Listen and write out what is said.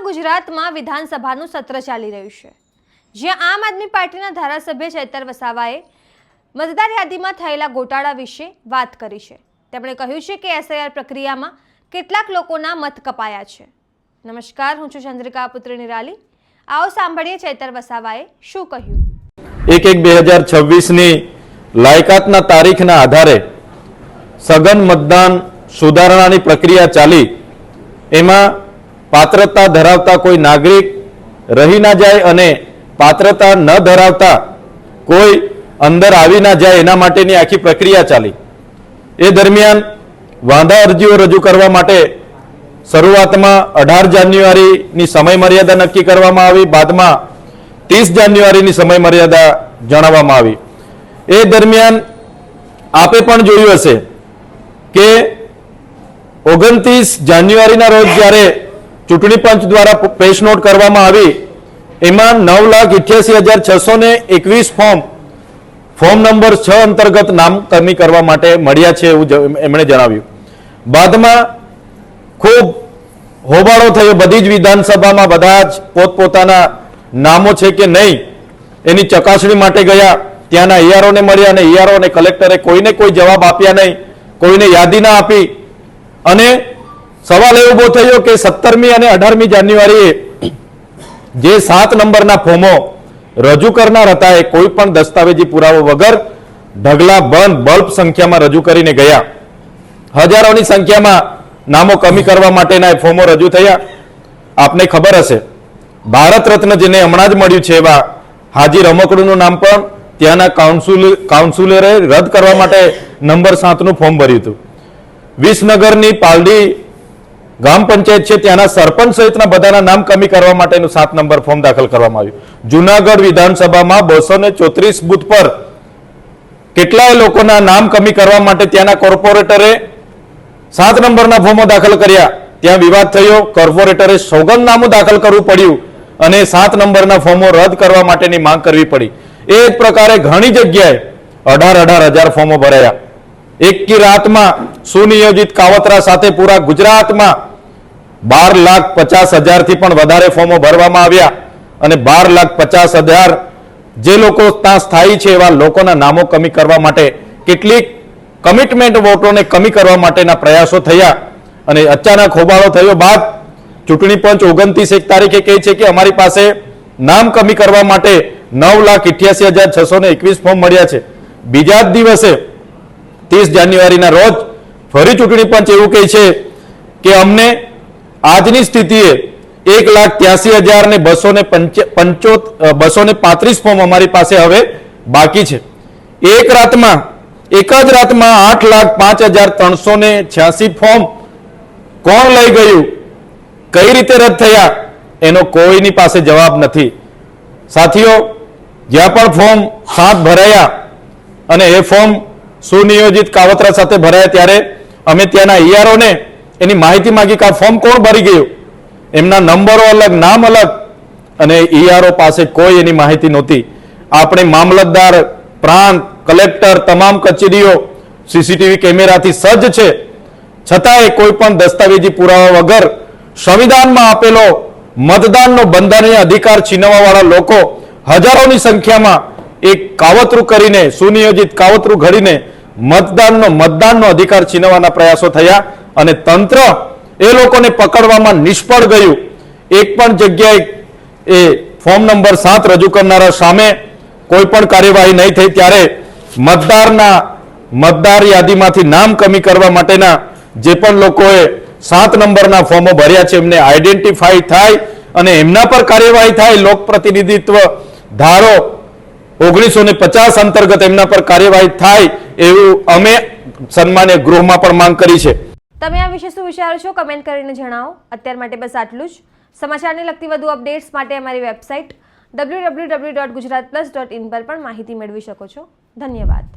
ગુજરાતમાં વિધાનસભાનું સત્ર ચાલી રહ્યું છે, જ્યાં આમ આદમી પાર્ટીના ધારાસભ્ય ચૈતર વસાવાએ મતદાર યાદીમાં થયેલા ગોટાળા વિશે વાત કરી છે। તેમણે કહ્યું છે કે એસઆઈઆર પ્રક્રિયામાં કેટલાક લોકોના મત કપાયા છે। નમસ્કાર, હું છું ચંદ્રિકા પુત્રી નિરાલી। आओ सांभळीए चैतर वसावाए शुं कह्युं। 1/1/2026 ની લાયકાતના તારીખના આધારે સઘન મતદાન સુધારણાની પ્રક્રિયા ચાલી, એમાં પાત્રતા ધરાવતા કોઈ નાગરિક રહી ના જાય અને પાત્રતા ન ધરાવતા કોઈ અંદર આવી ના જાય એના માટેની આખી પ્રક્રિયા ચાલી। એ દરમિયાન વાંધા અરજીઓ રજૂ કરવા માટે શરૂઆતમાં 18 જાન્યુઆરીની સમયમર્યાદા નક્કી કરવામાં આવી, બાદમાં 30 જાન્યુઆરીની સમયમર્યાદા જણાવવામાં આવી। એ દરમિયાન આપે પણ જોયું હશે કે 29 જાન્યુઆરીના રોજ જ્યારે ચૂંટણી પંચ દ્વારા પ્રેસ નોટ કરવામાં આવી, એમાં 9,88,621 ફોર્મ નંબર 6 અંતર્ગત નામકરણી કરવા માટે મળ્યા છે એવું એમણે જણાવ્યું। બાદમાં ખૂબ હોબાળો થયો, બધી જ વિધાનસભામાં બધા જ પોતપોતાના નામો છે કે નહીં એની ચકાસણી માટે ગયા, ત્યાંના ઈઆરઓને મળ્યા અને ઈઆરઓ અને કલેક્ટરે કોઈને કોઈ જવાબ આપ્યા નહીં, કોઈને યાદી ના આપી। અને સવાલ એ ઉભો થયો કે 17મી અને 18મી જાન્યુઆરીએ જે 7 નંબરના ફોર્મો રજૂ કરનાર હતા એ કોઈ પણ દસ્તાવેજી પુરાવો વગર ઢગલા બંધ બલ્બ સંખ્યામાં રજૂ કરીને ગયા। હજારોની સંખ્યામાં નામો કમી કરવા માટેના ફોર્મો રજૂ થયા। આપને ખબર હશે, ભારત રત્ન જેને હમણાં જ મળ્યું છે એવા હાજી રમકડુનું નામ પણ ત્યાંના કાઉન્સિલરે રદ કરવા માટે નંબર 7નું ફોર્મ ભર્યું હતું। વિસનગરની પાલડી ગ્રામ પંચાયત છે, ત્યાંના સરપંચ સહિતના બધાના નામ કમી કરવા માટેનું 7 નંબર ફોર્મ દાખલ કરવામાં આવ્યું। જુનાગઢ વિધાનસભામાં 234 બૂથ પર કેટલાય લોકોના નામ કમી કરવા માટે ત્યાંના કોર્પોરેટરે 7 નંબરના ફોર્મો દાખલ કર્યા, ત્યાં વિવાદ થયો, કોર્પોરેટરે સોગંદનામું દાખલ કરવું પડ્યું અને 7 નંબરના ફોર્મો રદ કરવા માટેની માંગ કરવી પડી। એ જ પ્રકારે ઘણી જગ્યાએ 18,000 ફોર્મો ભરાયા। એકી રાતમાં સુનિયોજિત કાવતરા સાથે પૂરા ગુજરાતમાં 12,50,000 થી પણ વધારે ફોર્મો ભરવામાં આવ્યા અને 12,50,000 જે લોકો ત્યાં સ્થાયી છે એવા લોકોના નામો કમી કરવા માટે કેટલીક કમિટમેન્ટ વોટોને કમી કરવા માટેના પ્રયાસો થયા અને અચાનક હોબાળો થયો બાદ ચૂંટણી પંચ 29 તારીખે કહે છે કે અમારી પાસે નામ કમી કરવા માટે 9,88,621 ફોર્મ મળ્યા છે। બીજા જ દિવસે 30 જાન્યુઆરીના રોજ ફરી ચૂંટણી પંચ એવું કહે છે કે અમને આજની સ્થિતિએ 1,83,235 ફોર્મ અમારી પાસે હવે બાકી છે। એક જ રાતમાં 8,05,386 ફોર્મ કોણ લઈ ગયું, કઈ રીતે રદ થયા, એનો કોઈની પાસે જવાબ નથી। સાથીઓ, જ્યાં પણ ફોર્મ 7 ભરાયા અને એ ફોર્મ સુનિયોજિત કાવતરા સાથે ભરાયા ત્યારે અમે ત્યાંના ઈઆરઓને એની માહિતી માંગી કે આ ફોર્મ કોણ ભરી ગયું, એમના નંબરો અલગ, નામ અલગ અને ઈઆરઓ પાસે કોઈ એની માહિતી નહોતી। આપણે મામલતદાર, પ્રાંત, કલેક્ટર તમામ કચેરીઓ સીસીટીવી કેમેરાથી સજ્જ છે, છતાંય કોઈ પણ દસ્તાવેજી પુરાવા વગર સંવિધાનમાં આપેલો મતદાનનો બંધારણીય અધિકાર છીનવવાવાળા લોકો હજારોની સંખ્યામાં એક કાવતરું કરીને, સુનિયોજિત કાવતરું ઘડીને મતદાનનો અધિકાર છીનવવાના પ્રયાસો થયા અને તંત્ર એ લોકોને પકડવામાં નિષ્ફળ ગયું। એક પણ જગ્યાએ એ ફોર્મ નંબર 7 રજૂ કરનારા સામે કોઈ પણ કાર્યવાહી નહીં થઈ ત્યારે મતદાર યાદીમાંથી નામ કમી કરવા માટેના જે પણ લોકોએ 7 નંબરના ફોર્મો ભર્યા છે એમને આઈડેન્ટિફાઈ થાય અને એમના પર કાર્યવાહી થાય। લોક પ્રતિનિધિત્વ ધારો 1950 અંતર્ગત એમના પર કાર્યવાહી થાય એવું અમે સન્માન્ય ગૃહમાં પણ માંગ કરી છે। તમે આ વિશે શું વિચારો છો, કમેન્ટ કરીને જણાવો। અત્યાર માટે બસ આટલું જ। સમાચારને લગતી વધુ અપડેટ્સ માટે અમારી વેબસાઇટ www.gujaratplus.in પર પણ માહિતી મેળવી શકો છો। ધન્યવાદ।